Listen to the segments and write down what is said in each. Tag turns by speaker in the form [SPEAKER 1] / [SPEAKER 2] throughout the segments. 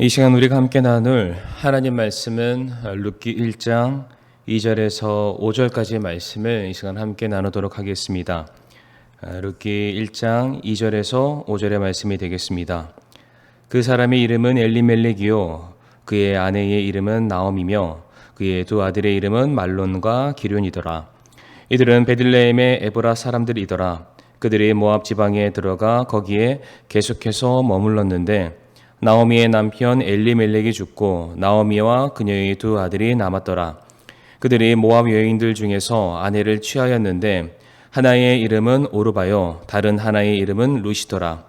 [SPEAKER 1] 이 시간 우리가 함께 나눌 하나님 말씀은 룻기 1장 2절에서 5절까지의 말씀을 이 시간 함께 나누도록 하겠습니다. 룻기 1장 2절에서 5절의 말씀이 되겠습니다. 그 사람의 이름은 엘리멜렉이요 그의 아내의 이름은 나옴이며 그의 두 아들의 이름은 말론과 기륜이더라. 이들은 베들레헴의 에브라 사람들이더라. 그들이 모압 지방에 들어가 거기에 계속해서 머물렀는데 나오미의 남편 엘리멜렉이 죽고 나오미와 그녀의 두 아들이 남았더라. 그들이 모압 여인들 중에서 아내를 취하였는데 하나의 이름은 오르바요 다른 하나의 이름은 루시더라.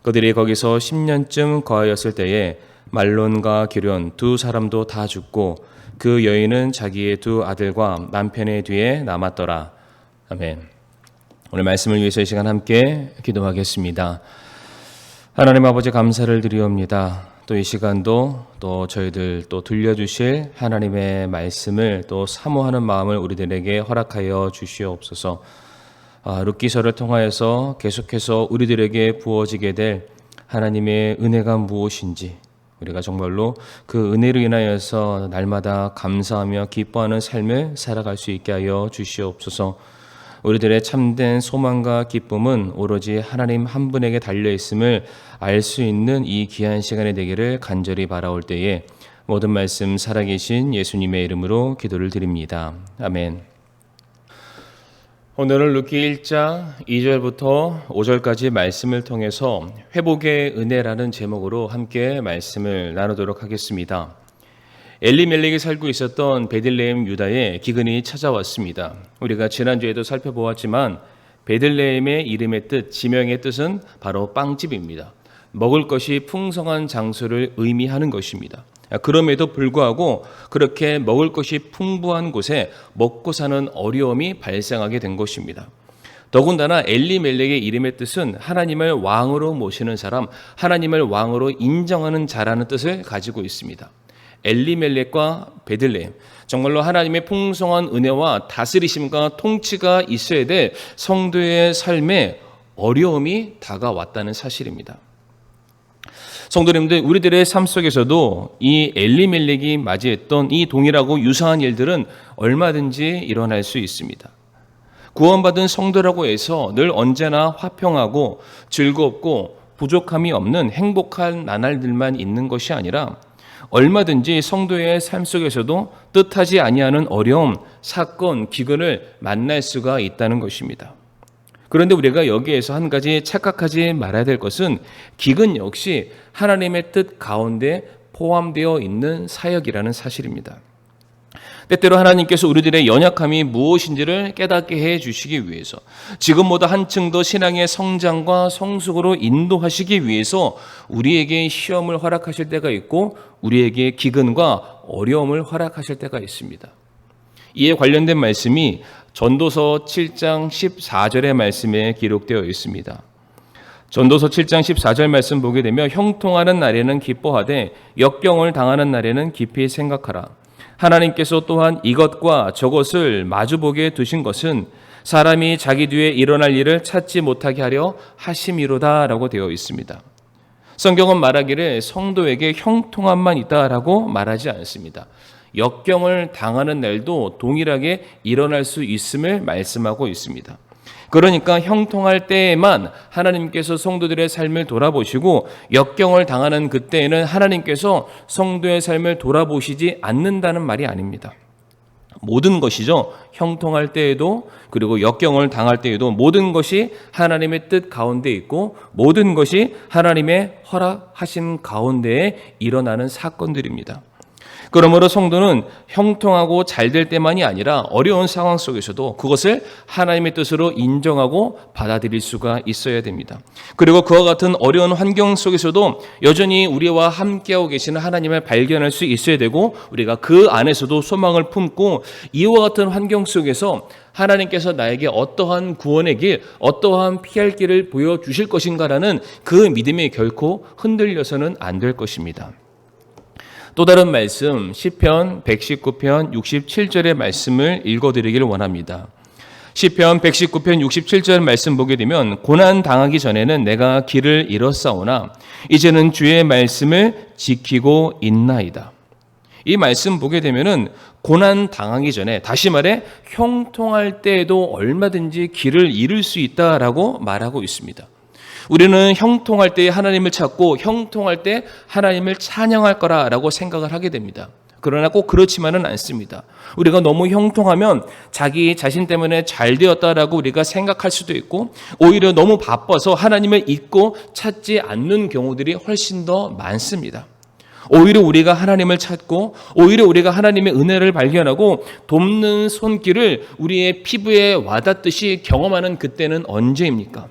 [SPEAKER 1] 그들이 거기서 10년쯤 거하였을 때에 말론과 기륜 두 사람도 다 죽고 그 여인은 자기의 두 아들과 남편의 뒤에 남았더라. 아멘. 오늘 말씀을 위해서 이 시간 함께 기도하겠습니다. 하나님 아버지 감사를 드리옵니다. 또 이 시간도 또 저희들 또 들려주실 하나님의 말씀을 또 사모하는 마음을 우리들에게 허락하여 주시옵소서. 룻기서를 통하여서 계속해서 우리들에게 부어지게 될 하나님의 은혜가 무엇인지 우리가 정말로 그 은혜로 인하여서 날마다 감사하며 기뻐하는 삶을 살아갈 수 있게 하여 주시옵소서. 우리들의 참된 소망과 기쁨은 오로지 하나님 한 분에게 달려있음을 알 수 있는 이 귀한 시간이 되기를 간절히 바라올 때에 모든 말씀 살아계신 예수님의 이름으로 기도를 드립니다. 아멘. 오늘은 룻기 1장 2절부터 5절까지 말씀을 통해서 회복의 은혜라는 제목으로 함께 말씀을 나누도록 하겠습니다. 엘리멜렉이 살고 있었던 베들레헴 유다에 기근이 찾아왔습니다. 우리가 지난주에도 살펴보았지만 베들레헴의 이름의 뜻, 지명의 뜻은 바로 빵집입니다. 먹을 것이 풍성한 장소를 의미하는 것입니다. 그럼에도 불구하고 그렇게 먹을 것이 풍부한 곳에 먹고 사는 어려움이 발생하게 된 것입니다. 더군다나 엘리멜렉의 이름의 뜻은 하나님을 왕으로 모시는 사람, 하나님을 왕으로 인정하는 자라는 뜻을 가지고 있습니다. 엘리멜렉과 베들레헴, 정말로 하나님의 풍성한 은혜와 다스리심과 통치가 있어야 될 성도의 삶에 어려움이 다가왔다는 사실입니다. 성도님들, 우리들의 삶 속에서도 이 엘리멜렉이 맞이했던 이 동일하고 유사한 일들은 얼마든지 일어날 수 있습니다. 구원받은 성도라고 해서 늘 언제나 화평하고 즐겁고 부족함이 없는 행복한 나날들만 있는 것이 아니라 얼마든지 성도의 삶 속에서도 뜻하지 아니하는 어려움, 사건, 기근을 만날 수가 있다는 것입니다. 그런데 우리가 여기에서 한 가지 착각하지 말아야 될 것은 기근 역시 하나님의 뜻 가운데 포함되어 있는 사역이라는 사실입니다. 때때로 하나님께서 우리들의 연약함이 무엇인지를 깨닫게 해 주시기 위해서, 지금보다 한층 더 신앙의 성장과 성숙으로 인도하시기 위해서 우리에게 시험을 허락하실 때가 있고 우리에게 기근과 어려움을 허락하실 때가 있습니다. 이에 관련된 말씀이 전도서 7장 14절의 말씀에 기록되어 있습니다. 전도서 7장 14절 말씀 보게 되면 형통하는 날에는 기뻐하되 역경을 당하는 날에는 깊이 생각하라. 하나님께서 또한 이것과 저것을 마주보게 두신 것은 사람이 자기 뒤에 일어날 일을 찾지 못하게 하려 하심이로다 라고 되어 있습니다. 성경은 말하기를 성도에게 형통함만 있다라고 말하지 않습니다. 역경을 당하는 날도 동일하게 일어날 수 있음을 말씀하고 있습니다. 그러니까 형통할 때에만 하나님께서 성도들의 삶을 돌아보시고 역경을 당하는 그때에는 하나님께서 성도의 삶을 돌아보시지 않는다는 말이 아닙니다. 모든 것이죠. 형통할 때에도 그리고 역경을 당할 때에도 모든 것이 하나님의 뜻 가운데 있고 모든 것이 하나님의 허락하신 가운데에 일어나는 사건들입니다. 그러므로 성도는 형통하고 잘 될 때만이 아니라 어려운 상황 속에서도 그것을 하나님의 뜻으로 인정하고 받아들일 수가 있어야 됩니다. 그리고 그와 같은 어려운 환경 속에서도 여전히 우리와 함께하고 계시는 하나님을 발견할 수 있어야 되고 우리가 그 안에서도 소망을 품고 이와 같은 환경 속에서 하나님께서 나에게 어떠한 구원의 길, 어떠한 피할 길을 보여주실 것인가라는 그 믿음이 결코 흔들려서는 안 될 것입니다. 또 다른 말씀 시편 119편 67절의 말씀을 읽어드리기를 원합니다. 시편 119편 67절 말씀 보게 되면 고난 당하기 전에는 내가 길을 잃었사오나 이제는 주의 말씀을 지키고 있나이다. 이 말씀 보게 되면은 고난 당하기 전에, 다시 말해 형통할 때에도 얼마든지 길을 잃을 수 있다라고 말하고 있습니다. 우리는 형통할 때 하나님을 찾고 형통할 때 하나님을 찬양할 거라라고 생각을 하게 됩니다. 그러나 꼭 그렇지만은 않습니다. 우리가 너무 형통하면 자기 자신 때문에 잘 되었다라고 우리가 생각할 수도 있고, 오히려 너무 바빠서 하나님을 잊고 찾지 않는 경우들이 훨씬 더 많습니다. 오히려 우리가 하나님을 찾고, 오히려 우리가 하나님의 은혜를 발견하고 돕는 손길을 우리의 피부에 와닿듯이 경험하는 그때는 언제입니까?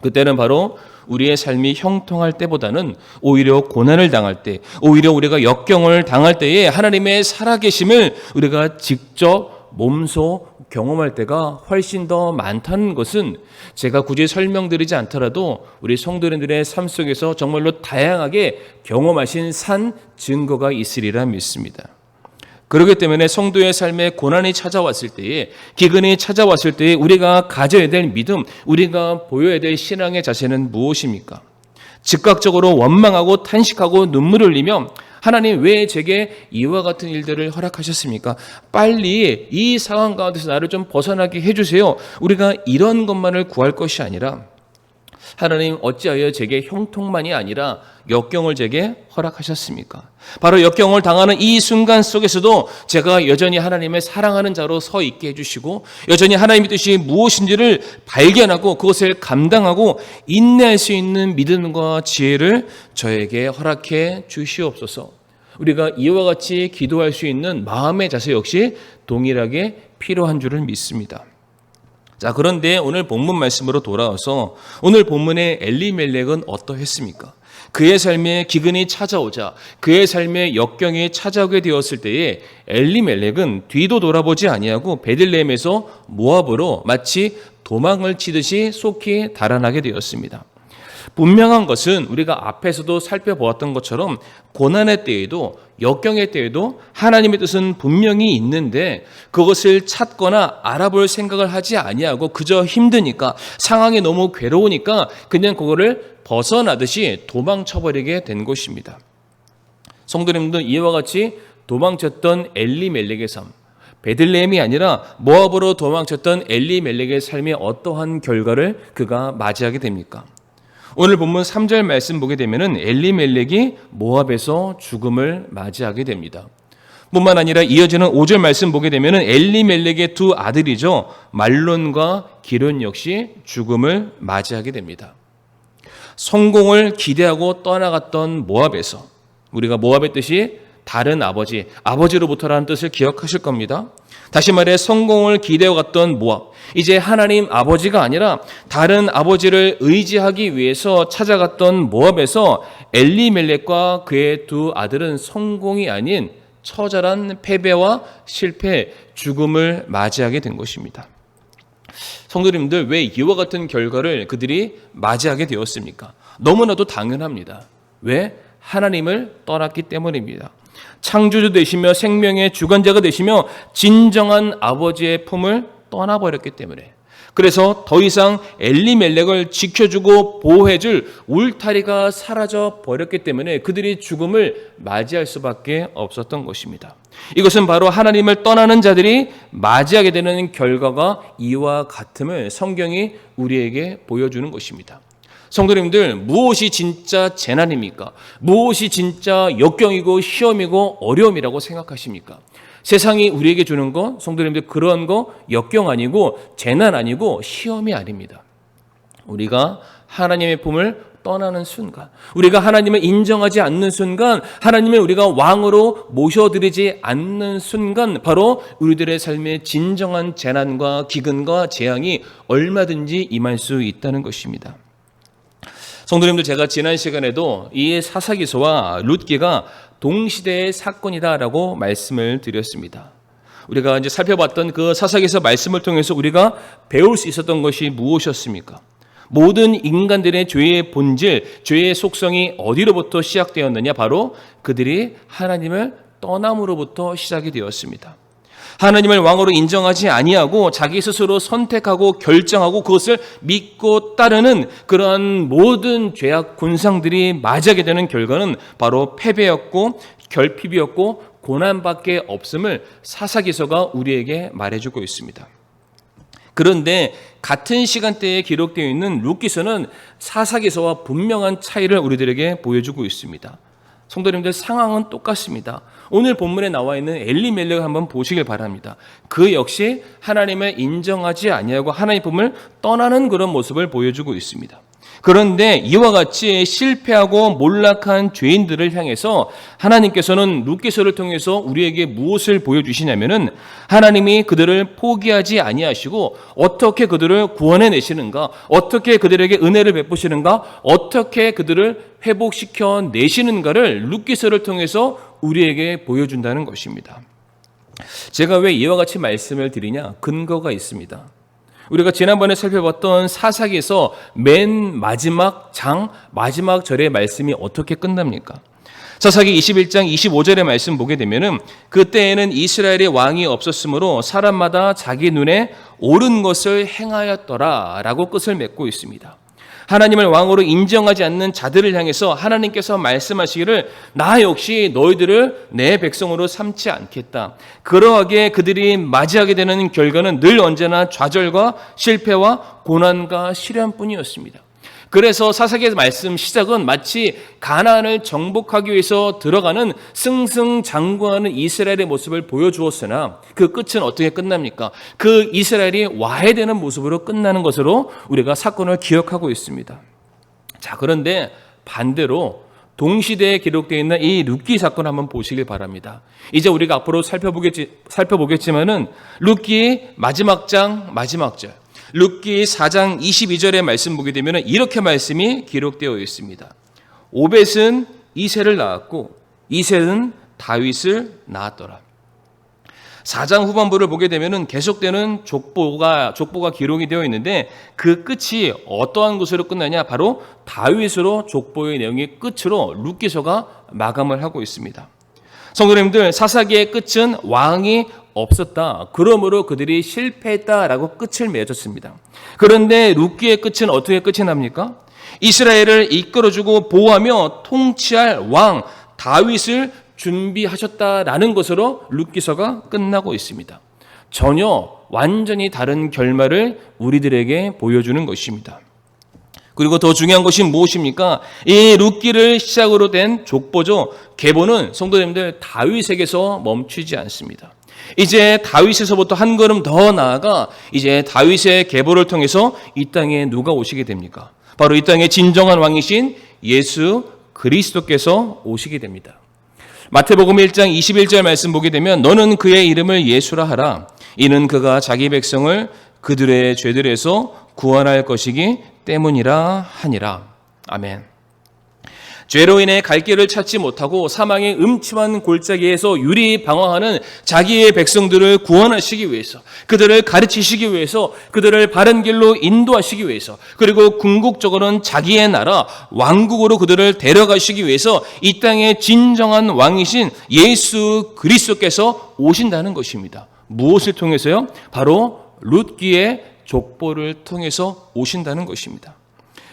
[SPEAKER 1] 그때는 바로 우리의 삶이 형통할 때보다는 오히려 고난을 당할 때, 오히려 우리가 역경을 당할 때에 하나님의 살아계심을 우리가 직접 몸소 경험할 때가 훨씬 더 많다는 것은 제가 굳이 설명드리지 않더라도 우리 성도님들의 삶 속에서 정말로 다양하게 경험하신 산 증거가 있으리라 믿습니다. 그렇기 때문에 성도의 삶에 고난이 찾아왔을 때에, 기근이 찾아왔을 때에 우리가 가져야 될 믿음, 우리가 보여야 될 신앙의 자세는 무엇입니까? 즉각적으로 원망하고 탄식하고 눈물을 흘리며 하나님 왜 제게 이와 같은 일들을 허락하셨습니까? 빨리 이 상황 가운데서 나를 좀 벗어나게 해주세요. 우리가 이런 것만을 구할 것이 아니라, 하나님 어찌하여 제게 형통만이 아니라 역경을 제게 허락하셨습니까? 바로 역경을 당하는 이 순간 속에서도 제가 여전히 하나님의 사랑하는 자로 서 있게 해주시고, 여전히 하나님의 뜻이 무엇인지를 발견하고 그것을 감당하고 인내할 수 있는 믿음과 지혜를 저에게 허락해 주시옵소서. 우리가 이와 같이 기도할 수 있는 마음의 자세 역시 동일하게 필요한 줄을 믿습니다. 자, 그런데 오늘 본문 말씀으로 돌아와서 오늘 본문의 엘리멜렉은 어떠했습니까? 그의 삶에 기근이 찾아오자, 그의 삶에 역경이 찾아오게 되었을 때에 엘리멜렉은 뒤도 돌아보지 아니하고 베들레헴에서 모압으로 마치 도망을 치듯이 속히 달아나게 되었습니다. 분명한 것은 우리가 앞에서도 살펴보았던 것처럼 고난의 때에도, 역경의 때에도 하나님의 뜻은 분명히 있는데 그것을 찾거나 알아볼 생각을 하지 아니하고 그저 힘드니까, 상황이 너무 괴로우니까 그냥 그거를 벗어나듯이 도망쳐버리게 된 것입니다. 성도님들, 이와 같이 도망쳤던 엘리멜렉의 삶, 베들레헴이 아니라 모압으로 도망쳤던 엘리멜렉의 삶이 어떠한 결과를 그가 맞이하게 됩니까? 오늘 본문 3절 말씀 보게 되면은 엘리멜렉이 모압에서 죽음을 맞이하게 됩니다. 뿐만 아니라 이어지는 5절 말씀 보게 되면은 엘리멜렉의 두 아들이죠, 말론과 기론 역시 죽음을 맞이하게 됩니다. 성공을 기대하고 떠나갔던 모압에서, 우리가 모압의 뜻이 다른 아버지, 아버지로부터라는 뜻을 기억하실 겁니다. 다시 말해 성공을 기대어 갔던 모압, 이제 하나님 아버지가 아니라 다른 아버지를 의지하기 위해서 찾아갔던 모압에서 엘리멜렉과 그의 두 아들은 성공이 아닌 처절한 패배와 실패, 죽음을 맞이하게 된 것입니다. 성도님들, 왜 이와 같은 결과를 그들이 맞이하게 되었습니까? 너무나도 당연합니다. 왜? 하나님을 떠났기 때문입니다. 창조주 되시며 생명의 주관자가 되시며 진정한 아버지의 품을 떠나버렸기 때문에, 그래서 더 이상 엘리멜렉을 지켜주고 보호해줄 울타리가 사라져 버렸기 때문에 그들이 죽음을 맞이할 수밖에 없었던 것입니다. 이것은 바로 하나님을 떠나는 자들이 맞이하게 되는 결과가 이와 같음을 성경이 우리에게 보여주는 것입니다. 성도님들, 무엇이 진짜 재난입니까? 무엇이 진짜 역경이고 시험이고 어려움이라고 생각하십니까? 세상이 우리에게 주는 거, 성도님들, 그런 거 역경 아니고 재난 아니고 시험이 아닙니다. 우리가 하나님의 품을 떠나는 순간, 우리가 하나님을 인정하지 않는 순간, 하나님을 우리가 왕으로 모셔드리지 않는 순간, 바로 우리들의 삶에 진정한 재난과 기근과 재앙이 얼마든지 임할 수 있다는 것입니다. 성도님들, 제가 지난 시간에도 이 사사기서와 룻기가 동시대의 사건이다라고 말씀을 드렸습니다. 우리가 이제 살펴봤던 그 사사기서 말씀을 통해서 우리가 배울 수 있었던 것이 무엇이었습니까? 모든 인간들의 죄의 본질, 죄의 속성이 어디로부터 시작되었느냐? 바로 그들이 하나님을 떠남으로부터 시작이 되었습니다. 하나님을 왕으로 인정하지 아니하고 자기 스스로 선택하고 결정하고 그것을 믿고 따르는 그러한 모든 죄악 군상들이 맞이하게 되는 결과는 바로 패배였고 결핍이었고 고난밖에 없음을 사사기서가 우리에게 말해주고 있습니다. 그런데 같은 시간대에 기록되어 있는 룻기서는 사사기서와 분명한 차이를 우리들에게 보여주고 있습니다. 성도님들, 상황은 똑같습니다. 오늘 본문에 나와 있는 엘리멜렉을 한번 보시길 바랍니다. 그 역시 하나님을 인정하지 아니하고 하나님의 품을 떠나는 그런 모습을 보여주고 있습니다. 그런데 이와 같이 실패하고 몰락한 죄인들을 향해서 하나님께서는 룻기서를 통해서 우리에게 무엇을 보여주시냐면은 하나님이 그들을 포기하지 아니하시고 어떻게 그들을 구원해 내시는가, 어떻게 그들에게 은혜를 베푸시는가, 어떻게 그들을 회복시켜 내시는가를 룻기서를 통해서 우리에게 보여준다는 것입니다. 제가 왜 이와 같이 말씀을 드리냐? 근거가 있습니다. 우리가 지난번에 살펴봤던 사사기에서 맨 마지막 장, 마지막 절의 말씀이 어떻게 끝납니까? 사사기 21장 25절의 말씀 보게 되면은 그때에는 이스라엘의 왕이 없었으므로 사람마다 자기 눈에 옳은 것을 행하였더라 라고 끝을 맺고 있습니다. 하나님을 왕으로 인정하지 않는 자들을 향해서 하나님께서 말씀하시기를 나 역시 너희들을 내 백성으로 삼지 않겠다. 그러하게 그들이 맞이하게 되는 결과는 늘 언제나 좌절과 실패와 고난과 시련뿐이었습니다. 그래서 사사기의 말씀 시작은 마치 가나안을 정복하기 위해서 들어가는 승승장구하는 이스라엘의 모습을 보여주었으나 그 끝은 어떻게 끝납니까? 그 이스라엘이 와해되는 모습으로 끝나는 것으로 우리가 사건을 기억하고 있습니다. 자, 그런데 반대로 동시대에 기록되어 있는 이 룻기 사건 한번 보시길 바랍니다. 이제 우리가 앞으로 살펴보겠지만은 룻기의 마지막 장, 마지막 절. 룻기 4장 22절의 말씀 보게 되면 이렇게 말씀이 기록되어 있습니다. 오벳은 이새를 낳았고 이새는 다윗을 낳았더라. 4장 후반부를 보게 되면 계속되는 족보가 기록이 되어 있는데 그 끝이 어떠한 것으로 끝나냐? 바로 다윗으로 족보의 내용이 끝으로 룻기서가 마감을 하고 있습니다. 성도님들, 사사기의 끝은 왕이 없었다. 그러므로 그들이 실패했다라고 끝을 맺었습니다. 그런데 룻기의 끝은 어떻게 끝이 납니까? 이스라엘을 이끌어주고 보호하며 통치할 왕 다윗을 준비하셨다라는 것으로 룻기서가 끝나고 있습니다. 전혀 완전히 다른 결말을 우리들에게 보여주는 것입니다. 그리고 더 중요한 것이 무엇입니까? 이 룻기를 시작으로 된 족보죠. 계보는 성도님들 다윗에게서 멈추지 않습니다. 이제 다윗에서부터 한 걸음 더 나아가 이제 다윗의 계보를 통해서 이 땅에 누가 오시게 됩니까? 바로 이 땅의 진정한 왕이신 예수 그리스도께서 오시게 됩니다. 마태복음 1장 21절 말씀 보게 되면 너는 그의 이름을 예수라 하라. 이는 그가 자기 백성을 그들의 죄들에서 구원할 것이기 때문이라 하니라. 아멘. 죄로 인해 갈 길을 찾지 못하고 사망의 음침한 골짜기에서 유리 방황하는 자기의 백성들을 구원하시기 위해서, 그들을 가르치시기 위해서, 그들을 바른 길로 인도하시기 위해서, 그리고 궁극적으로는 자기의 나라 왕국으로 그들을 데려가시기 위해서 이 땅의 진정한 왕이신 예수 그리스도께서 오신다는 것입니다. 무엇을 통해서요? 바로 룻기의 족보를 통해서 오신다는 것입니다.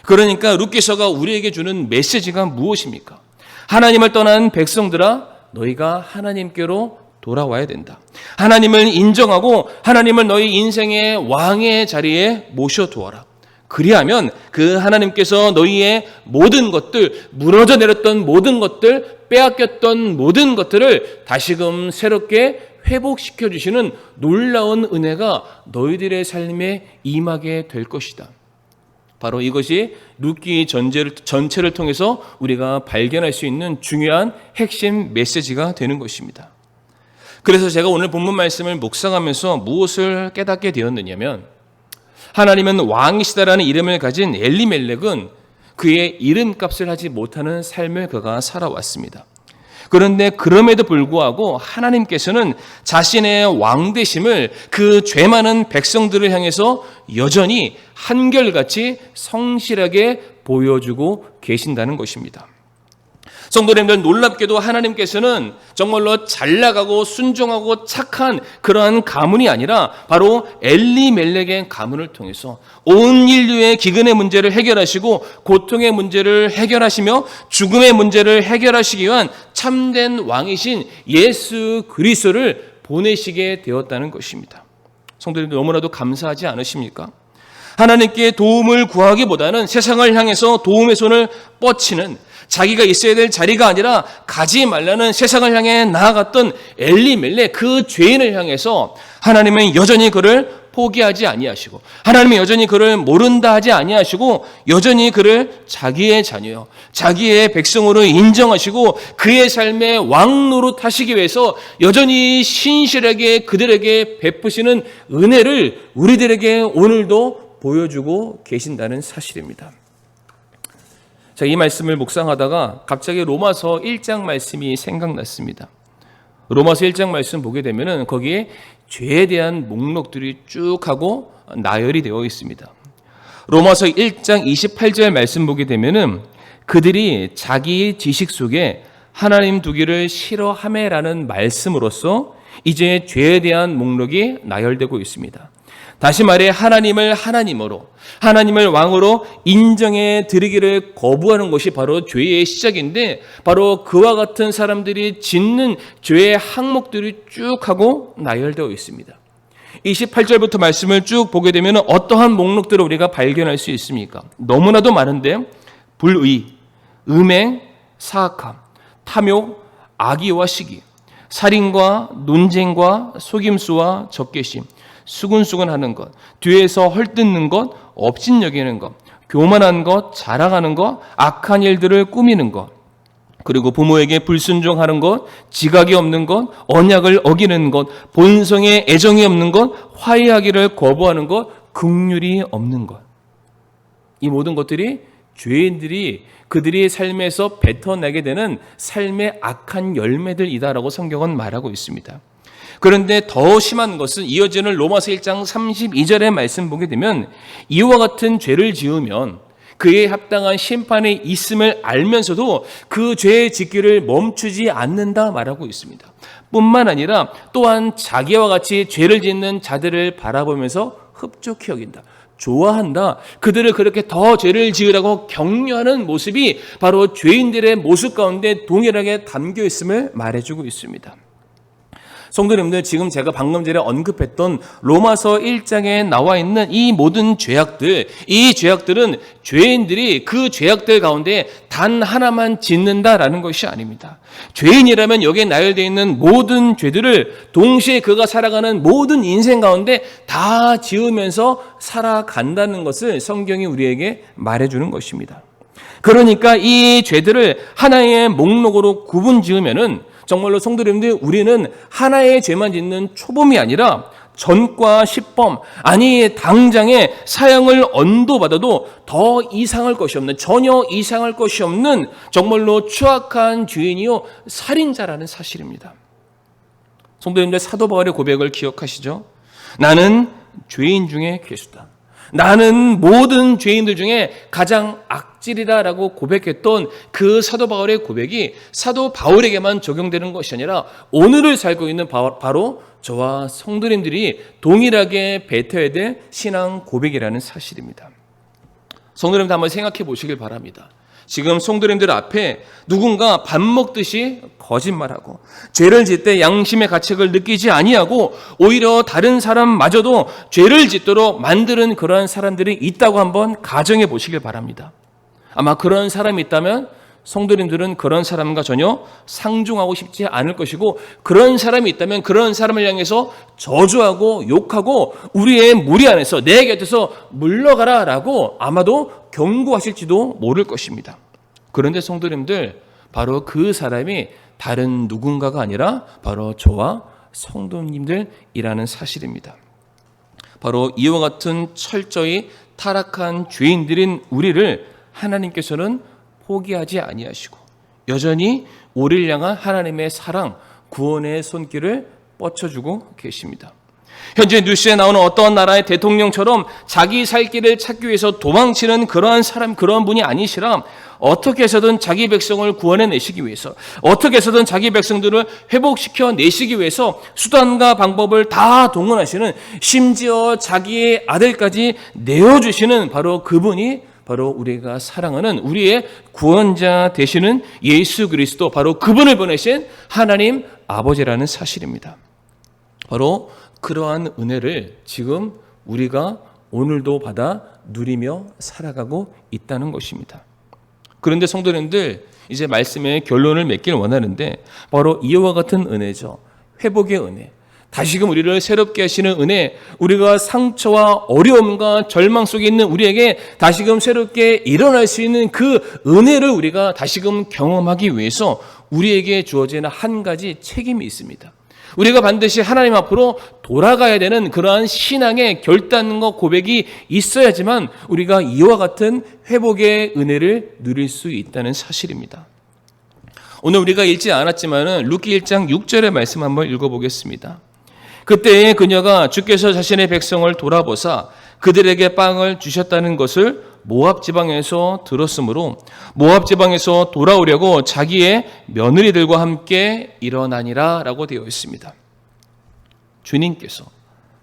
[SPEAKER 1] 그러니까 룻기서가 우리에게 주는 메시지가 무엇입니까? 하나님을 떠난 백성들아, 너희가 하나님께로 돌아와야 된다. 하나님을 인정하고 하나님을 너희 인생의 왕의 자리에 모셔두어라. 그리하면 그 하나님께서 너희의 모든 것들, 무너져 내렸던 모든 것들, 빼앗겼던 모든 것들을 다시금 새롭게 회복시켜 주시는 놀라운 은혜가 너희들의 삶에 임하게 될 것이다. 바로 이것이 룻기 전체를 통해서 우리가 발견할 수 있는 중요한 핵심 메시지가 되는 것입니다. 그래서 제가 오늘 본문 말씀을 묵상하면서 무엇을 깨닫게 되었느냐면, 하나님은 왕이시다라는 이름을 가진 엘리멜렉은 그의 이름값을 하지 못하는 삶을 그가 살아왔습니다. 그런데 그럼에도 불구하고 하나님께서는 자신의 왕되심을 그 죄 많은 백성들을 향해서 여전히 한결같이 성실하게 보여주고 계신다는 것입니다. 성도님들, 놀랍게도 하나님께서는 정말로 잘 나가고 순종하고 착한 그러한 가문이 아니라 바로 엘리멜렉의 가문을 통해서 온 인류의 기근의 문제를 해결하시고 고통의 문제를 해결하시며 죽음의 문제를 해결하시기 위한 참된 왕이신 예수 그리스도를 보내시게 되었다는 것입니다. 성도님들, 너무나도 감사하지 않으십니까? 하나님께 도움을 구하기보다는 세상을 향해서 도움의 손을 뻗치는, 자기가 있어야 될 자리가 아니라 가지 말라는 세상을 향해 나아갔던 엘리멜렉, 그 죄인을 향해서 하나님은 여전히 그를 포기하지 아니하시고, 하나님은 여전히 그를 모른다 하지 아니하시고, 여전히 그를 자기의 자녀요, 자기의 백성으로 인정하시고 그의 삶의 왕노릇 하시기 위해서 여전히 신실하게 그들에게 베푸시는 은혜를 우리들에게 오늘도 보여주고 계신다는 사실입니다. 자, 이 말씀을 묵상하다가 갑자기 로마서 1장 말씀이 생각났습니다. 로마서 1장 말씀 보게 되면은 거기에 죄에 대한 목록들이 쭉 하고 나열이 되어 있습니다. 로마서 1장 28절 말씀 보게 되면은 그들이 자기 지식 속에 하나님 두기를 싫어하매라는 말씀으로써 이제 죄에 대한 목록이 나열되고 있습니다. 다시 말해 하나님을 하나님으로, 하나님을 왕으로 인정해 드리기를 거부하는 것이 바로 죄의 시작인데, 바로 그와 같은 사람들이 짓는 죄의 항목들이 쭉 하고 나열되어 있습니다. 28절부터 말씀을 쭉 보게 되면 어떠한 목록들을 우리가 발견할 수 있습니까? 너무나도 많은데, 불의, 음행, 사악함, 탐욕, 악의와 시기, 살인과 논쟁과 속임수와 적개심, 수근수근하는 것, 뒤에서 헐뜯는 것, 업신여기는 것, 교만한 것, 자랑하는 것, 악한 일들을 꾸미는 것, 그리고 부모에게 불순종하는 것, 지각이 없는 것, 언약을 어기는 것, 본성에 애정이 없는 것, 화해하기를 거부하는 것, 긍휼이 없는 것. 이 모든 것들이 죄인들이 그들의 삶에서 뱉어내게 되는 삶의 악한 열매들이다라고 성경은 말하고 있습니다. 그런데 더 심한 것은 이어지는 로마서 1장 32절의 말씀 보게 되면 이와 같은 죄를 지으면 그에 합당한 심판이 있음을 알면서도 그 죄의 짓기를 멈추지 않는다 말하고 있습니다. 뿐만 아니라 또한 자기와 같이 죄를 짓는 자들을 바라보면서 흡족히 여긴다, 좋아한다, 그들을 그렇게 더 죄를 지으라고 격려하는 모습이 바로 죄인들의 모습 가운데 동일하게 담겨 있음을 말해주고 있습니다. 성도님들, 지금 제가 방금 전에 언급했던 로마서 1장에 나와 있는 이 모든 죄악들, 이 죄악들은 죄인들이 그 죄악들 가운데 단 하나만 짓는다라는 것이 아닙니다. 죄인이라면 여기에 나열되어 있는 모든 죄들을 동시에 그가 살아가는 모든 인생 가운데 다 지으면서 살아간다는 것을 성경이 우리에게 말해주는 것입니다. 그러니까 이 죄들을 하나의 목록으로 구분 지으면은 정말로 성도님들, 우리는 하나의 죄만 짓는 초범이 아니라 전과 십범, 아니 당장에 사형을 언도받아도 더 이상할 것이 없는, 전혀 이상할 것이 없는 정말로 추악한 죄인이요 살인자라는 사실입니다. 성도님들, 사도 바울의 고백을 기억하시죠? 나는 죄인 중에 괴수다, 나는 모든 죄인들 중에 가장 악질이다라고 고백했던 그 사도 바울의 고백이 사도 바울에게만 적용되는 것이 아니라 오늘을 살고 있는 바로 저와 성도님들이 동일하게 뱉어야 될 신앙 고백이라는 사실입니다. 성도님들, 한번 생각해 보시길 바랍니다. 지금 성도님들 앞에 누군가 밥 먹듯이 거짓말하고 죄를 짓 때 양심의 가책을 느끼지 아니하고 오히려 다른 사람마저도 죄를 짓도록 만드는 그러한 사람들이 있다고 한번 가정해 보시길 바랍니다. 아마 그런 사람이 있다면 성도님들은 그런 사람과 전혀 상종하고 싶지 않을 것이고, 그런 사람이 있다면 그런 사람을 향해서 저주하고 욕하고 우리의 무리 안에서 내 곁에서 물러가라 라고 아마도 경고하실지도 모를 것입니다. 그런데 성도님들, 바로 그 사람이 다른 누군가가 아니라 바로 저와 성도님들이라는 사실입니다. 바로 이와 같은 철저히 타락한 죄인들인 우리를 하나님께서는 포기하지 아니하시고 여전히 우리를 향한 하나님의 사랑, 구원의 손길을 뻗쳐주고 계십니다. 현재 뉴스에 나오는 어떠한 나라의 대통령처럼 자기 살 길을 찾기 위해서 도망치는 그러한 사람, 그러한 분이 아니시라 어떻게 해서든 자기 백성을 구원해내시기 위해서, 어떻게 해서든 자기 백성들을 회복시켜 내시기 위해서 수단과 방법을 다 동원하시는, 심지어 자기의 아들까지 내어주시는 바로 그분이 바로 우리가 사랑하는 우리의 구원자 되시는 예수 그리스도, 바로 그분을 보내신 하나님 아버지라는 사실입니다. 바로 그러한 은혜를 지금 우리가 오늘도 받아 누리며 살아가고 있다는 것입니다. 그런데 성도님들, 이제 말씀의 결론을 맺길 원하는데 바로 이와 같은 은혜죠. 회복의 은혜, 다시금 우리를 새롭게 하시는 은혜, 우리가 상처와 어려움과 절망 속에 있는 우리에게 다시금 새롭게 일어날 수 있는 그 은혜를 우리가 다시금 경험하기 위해서 우리에게 주어지는 한 가지 책임이 있습니다. 우리가 반드시 하나님 앞으로 돌아가야 되는 그러한 신앙의 결단과 고백이 있어야지만 우리가 이와 같은 회복의 은혜를 누릴 수 있다는 사실입니다. 오늘 우리가 읽지 않았지만 루키 1장 6절의 말씀 한번 읽어보겠습니다. 그때에 그녀가 주께서 자신의 백성을 돌아보사 그들에게 빵을 주셨다는 것을 모압 지방에서 들었으므로 모압 지방에서 돌아오려고 자기의 며느리들과 함께 일어나니라 라고 되어 있습니다. 주님께서,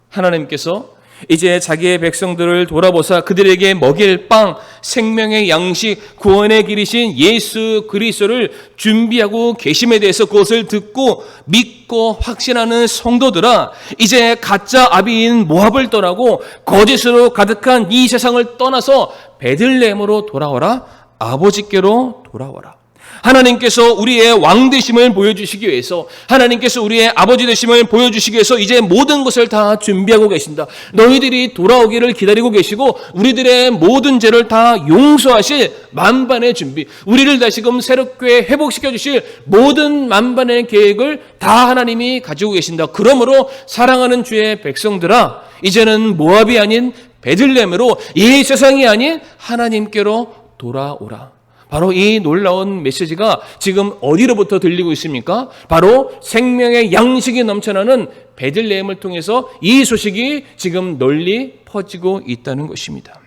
[SPEAKER 1] 하나님께서 이제 자기의 백성들을 돌아보사 그들에게 먹일 빵, 생명의 양식, 구원의 길이신 예수 그리스도를 준비하고 계심에 대해서 그것을 듣고 믿고 확신하는 성도들아, 이제 가짜 아비인 모압을 떠나고 거짓으로 가득한 이 세상을 떠나서 베들레헴으로 돌아와라. 아버지께로 돌아와라. 하나님께서 우리의 왕 되심을 보여주시기 위해서, 하나님께서 우리의 아버지 되심을 보여주시기 위해서 이제 모든 것을 다 준비하고 계신다. 너희들이 돌아오기를 기다리고 계시고 우리들의 모든 죄를 다 용서하실 만반의 준비, 우리를 다시금 새롭게 회복시켜 주실 모든 만반의 계획을 다 하나님이 가지고 계신다. 그러므로 사랑하는 주의 백성들아, 이제는 모압이 아닌 베들레헴으로, 이 세상이 아닌 하나님께로 돌아오라. 바로 이 놀라운 메시지가 지금 어디로부터 들리고 있습니까? 바로 생명의 양식이 넘쳐나는 베들레헴을 통해서 이 소식이 지금 널리 퍼지고 있다는 것입니다.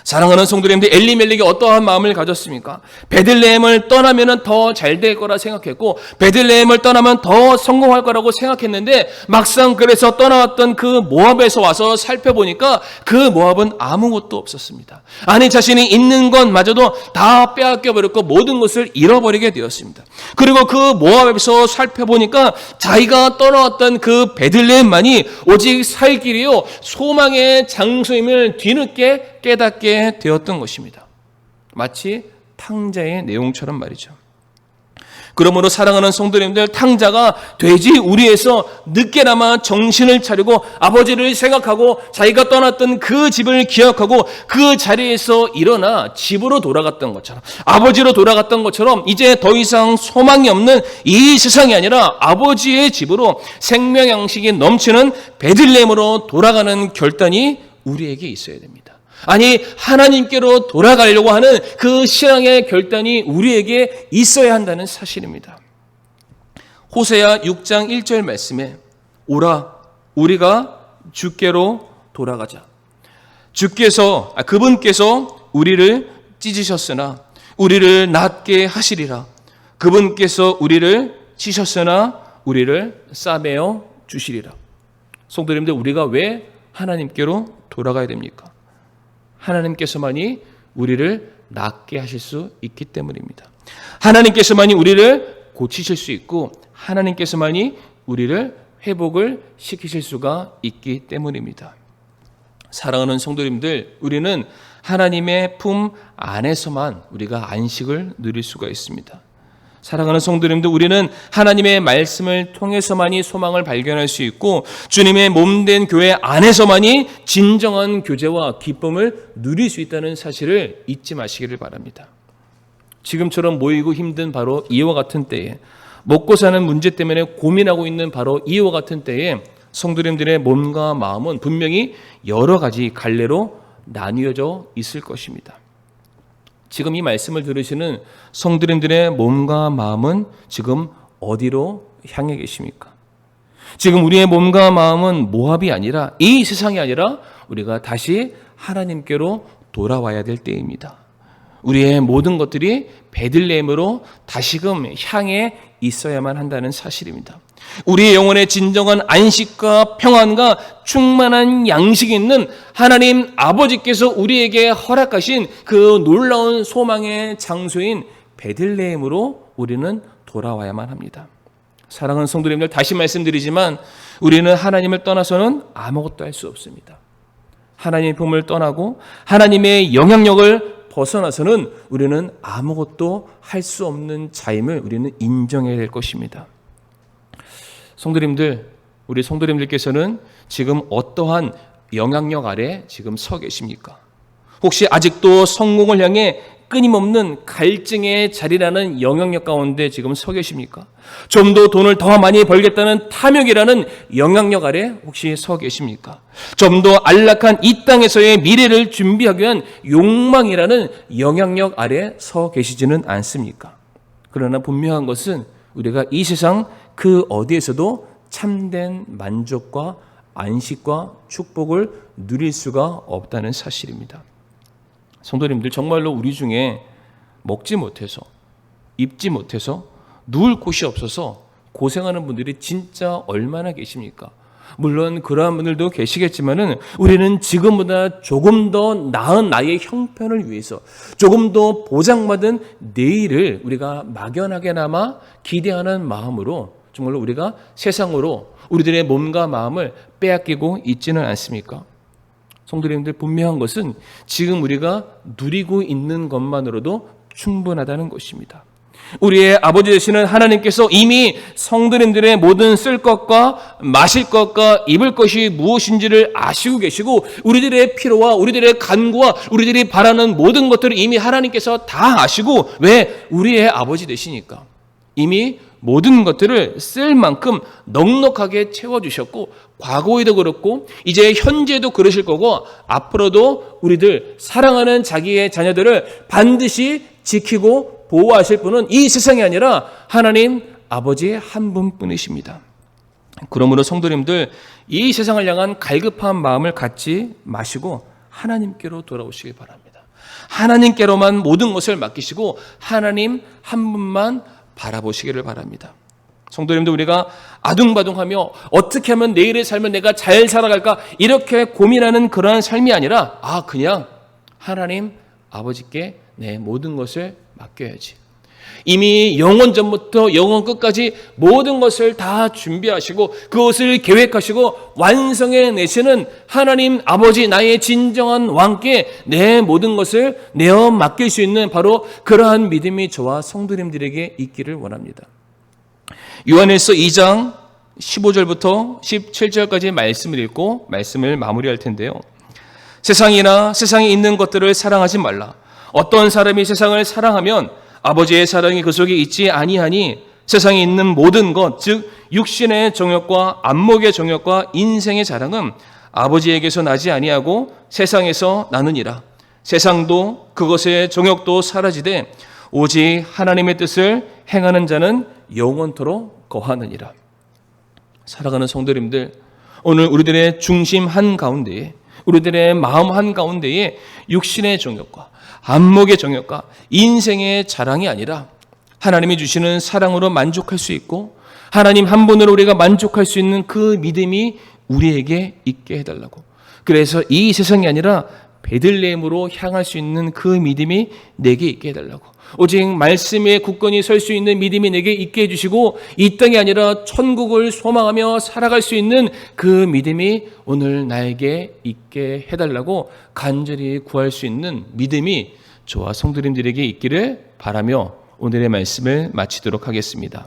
[SPEAKER 1] 사랑하는 성도님들, 엘리멜렉이 어떠한 마음을 가졌습니까? 베들레헴을 떠나면 더 잘 될 거라 생각했고 베들레헴을 떠나면 더 성공할 거라고 생각했는데 막상 그래서 떠나왔던 그 모압에서 와서 살펴보니까 그 모압은 아무것도 없었습니다. 아니, 자신이 있는 것마저도 다 빼앗겨버렸고 모든 것을 잃어버리게 되었습니다. 그리고 그 모압에서 살펴보니까 자기가 떠나왔던 그 베들레헴만이 오직 살 길이요 소망의 장소임을 뒤늦게 깨닫게 되었던 것입니다. 마치 탕자의 내용처럼 말이죠. 그러므로 사랑하는 성도님들, 탕자가 돼지 우리에서 늦게나마 정신을 차리고 아버지를 생각하고 자기가 떠났던 그 집을 기억하고 그 자리에서 일어나 집으로 돌아갔던 것처럼, 아버지로 돌아갔던 것처럼 이제 더 이상 소망이 없는 이 세상이 아니라 아버지의 집으로 생명 양식이 넘치는 베들레헴으로 돌아가는 결단이 우리에게 있어야 됩니다. 아니, 하나님께로 돌아가려고 하는 그 신앙의 결단이 우리에게 있어야 한다는 사실입니다. 호세아 6장 1절 말씀에 오라, 우리가 주께로 돌아가자. 그분께서 우리를 찢으셨으나 우리를 낫게 하시리라. 그분께서 우리를 치셨으나 우리를 싸매어 주시리라. 성도님들, 우리가 왜 하나님께로 돌아가야 됩니까? 하나님께서만이 우리를 낫게 하실 수 있기 때문입니다. 하나님께서만이 우리를 고치실 수 있고 하나님께서만이 우리를 회복을 시키실 수가 있기 때문입니다. 사랑하는 성도님들, 우리는 하나님의 품 안에서만 우리가 안식을 누릴 수가 있습니다. 사랑하는 성도님들, 우리는 하나님의 말씀을 통해서만이 소망을 발견할 수 있고 주님의 몸된 교회 안에서만이 진정한 교제와 기쁨을 누릴 수 있다는 사실을 잊지 마시기를 바랍니다. 지금처럼 모이고 힘든 바로 이와 같은 때에, 먹고 사는 문제 때문에 고민하고 있는 바로 이와 같은 때에 성도님들의 몸과 마음은 분명히 여러 가지 갈래로 나뉘어져 있을 것입니다. 지금 이 말씀을 들으시는 성도님들의 몸과 마음은 지금 어디로 향해 계십니까? 지금 우리의 몸과 마음은 모압이 아니라, 이 세상이 아니라 우리가 다시 하나님께로 돌아와야 될 때입니다. 우리의 모든 것들이 베들레헴으로 다시금 향해 있어야만 한다는 사실입니다. 우리의 영혼의 진정한 안식과 평안과 충만한 양식이 있는 하나님 아버지께서 우리에게 허락하신 그 놀라운 소망의 장소인 베들레헴으로 우리는 돌아와야만 합니다. 사랑하는 성도님들, 다시 말씀드리지만 우리는 하나님을 떠나서는 아무것도 할 수 없습니다. 하나님의 품을 떠나고 하나님의 영향력을 벗어나서는 우리는 아무것도 할 수 없는 자임을 우리는 인정해야 될 것입니다. 성도님들, 우리 성도님들께서는 지금 어떠한 영향력 아래 지금 서 계십니까? 혹시 아직도 성공을 향해 끊임없는 갈증의 자리라는 영향력 가운데 지금 서 계십니까? 좀 더 돈을 더 많이 벌겠다는 탐욕이라는 영향력 아래 혹시 서 계십니까? 좀 더 안락한 이 땅에서의 미래를 준비하기 위한 욕망이라는 영향력 아래 서 계시지는 않습니까? 그러나 분명한 것은 우리가 이 세상 그 어디에서도 참된 만족과 안식과 축복을 누릴 수가 없다는 사실입니다. 성도님들, 정말로 우리 중에 먹지 못해서, 입지 못해서, 누울 곳이 없어서 고생하는 분들이 진짜 얼마나 계십니까? 물론 그러한 분들도 계시겠지만은 우리는 지금보다 조금 더 나은 나의 형편을 위해서, 조금 더 보장받은 내일을 우리가 막연하게나마 기대하는 마음으로 정말로 우리가 세상으로 우리들의 몸과 마음을 빼앗기고 있지는 않습니까? 성도님들, 분명한 것은 지금 우리가 누리고 있는 것만으로도 충분하다는 것입니다. 우리의 아버지 되시는 하나님께서 이미 성도님들의 모든 쓸 것과 마실 것과 입을 것이 무엇인지를 아시고 계시고, 우리들의 필요와 우리들의 간구와 우리들이 바라는 모든 것들을 이미 하나님께서 다 아시고, 왜? 우리의 아버지 되시니까 이미 모든 것들을 쓸 만큼 넉넉하게 채워주셨고, 과거에도 그렇고 이제 현재도 그러실 거고, 앞으로도 우리들 사랑하는 자기의 자녀들을 반드시 지키고 보호하실 분은 이 세상이 아니라 하나님 아버지 한 분뿐이십니다. 그러므로 성도님들, 이 세상을 향한 갈급한 마음을 갖지 마시고 하나님께로 돌아오시기 바랍니다. 하나님께로만 모든 것을 맡기시고 하나님 한 분만 바라보시기를 바랍니다. 성도님들, 우리가 아둥바둥하며 어떻게 하면 내일의 삶을 내가 잘 살아갈까 이렇게 고민하는 그러한 삶이 아니라 그냥 하나님 아버지께 내 모든 것을 맡겨야지. 이미 영원 전부터 영원 끝까지 모든 것을 다 준비하시고 그것을 계획하시고 완성해 내시는 하나님 아버지, 나의 진정한 왕께 내 모든 것을 내어 맡길 수 있는 바로 그러한 믿음이 저와 성도님들에게 있기를 원합니다. 요한일서 2장 15절부터 17절까지 말씀을 읽고 말씀을 마무리할 텐데요. 세상이나 세상에 있는 것들을 사랑하지 말라. 어떤 사람이 세상을 사랑하면 아버지의 사랑이 그 속에 있지 아니하니, 세상에 있는 모든 것, 즉 육신의 정욕과 안목의 정욕과 인생의 자랑은 아버지에게서 나지 아니하고 세상에서 나느니라. 세상도 그것의 정욕도 사라지되 오직 하나님의 뜻을 행하는 자는 영원토록 거하느니라. 사랑하는 성도님들, 오늘 우리들의 중심 한가운데에, 우리들의 마음 한가운데에 육신의 정욕과 안목의 정욕과 인생의 자랑이 아니라 하나님이 주시는 사랑으로 만족할 수 있고 하나님 한 분으로 우리가 만족할 수 있는 그 믿음이 우리에게 있게 해달라고, 그래서 이 세상이 아니라 베들레헴으로 향할 수 있는 그 믿음이 내게 있게 해달라고, 오직 말씀에 굳건히 설 수 있는 믿음이 내게 있게 해주시고 이 땅이 아니라 천국을 소망하며 살아갈 수 있는 그 믿음이 오늘 나에게 있게 해달라고 간절히 구할 수 있는 믿음이 저와 성도님들에게 있기를 바라며 오늘의 말씀을 마치도록 하겠습니다.